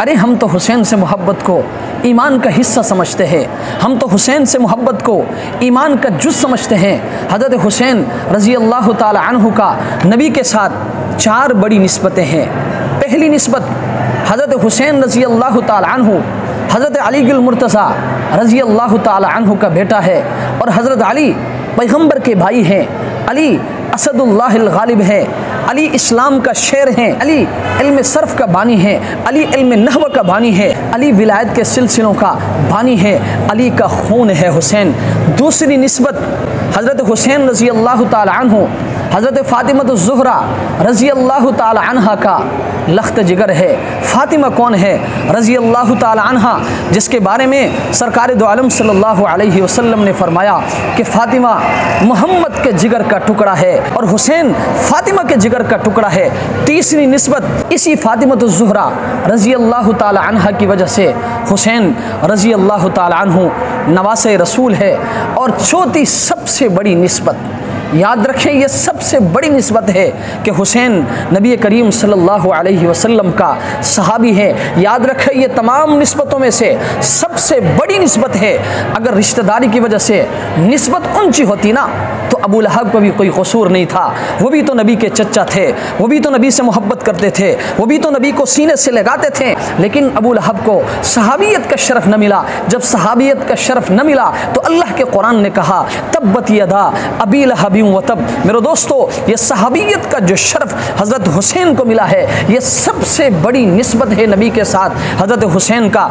अरे हम तो हुसैन से मोहब्बत को ईमान का हिस्सा समझते हैं, हम तो हुसैन से मोहब्बत को ईमान का जुज़ समझते हैं। हज़रत हुसैन रज़ी अल्लाह ताला अन्हु का नबी के साथ 4 बड़ी निस्बतें हैं। पहली निस्बत, हज़रत हुसैन रज़ी अल्लाह ताला अन्हु हज़रत अली गुल मुर्तज़ा रज़ी अल्लाह ताला अन्हु का बेटा है और हज़रत अली पैगम्बर के भाई हैं। अली असदुल्लाहिल गालिब है, अली इस्लाम का शेर हैं, अली इल्म सर्फ का बानी है, अली इल्म नहव का बानी है, अली विलायत के सिलसिलों का बानी है, अली का खून है हुसैन। दूसरी निस्बत, हज़रत हुसैन रज़ी अल्लाह ताला अन्हु हज़रत फ़ातिमा ज़ुहरा रज़ी अल्लाह ताला अन्हा का लख्त जिगर है। फ़ातिमा कौन है? रज़ी अल्लाह ताला अन्हा, जिसके बारे में सरकार दो आलम सल्लल्लाहु अलैहि वसल्लम ने फरमाया कि फ़ातिमा मोहम्मद के जिगर का टुकड़ा है और हुसैन फ़ातिमा के जिगर का टुकड़ा है। तीसरी निस्बत, इसी फ़ातिमा ज़ुहरा रज़ी अल्लाह ताला अन्हा की वजह से हुसैन रज़ी अल्लाह ताला अन्हु नवासे रसूल है। और चौथी सबसे बड़ी निस्बत, याद रखें, ये सबसे बड़ी निस्बत है कि हुसैन नबी करीम सल्लल्लाहु अलैहि वसल्लम का सहाबी है। याद रखें, ये तमाम निस्बतों में से सबसे बड़ी निस्बत है। अगर रिश्तेदारी की वजह से निस्बत ऊंची होती ना तो अबू लहब को भी कोई कसूर नहीं था। वो भी तो नबी के चचा थे, वो भी तो नबी से मोहब्बत करते थे, वो भी तो नबी को सीने से लगाते थे। लेकिन अबू लहब को सहाबियत का शरफ न मिला। जब सहाबियत का शरफ न मिला तो अल्लाह के कुरान ने कहा तब्बत यदा अबी लहब व तब। मेरे दोस्तों, ये सहाबियत का जो शर्फ हज़रत हुसैन को मिला है, ये सबसे बड़ी निस्बत है नबी के साथ हज़रत हुसैन का।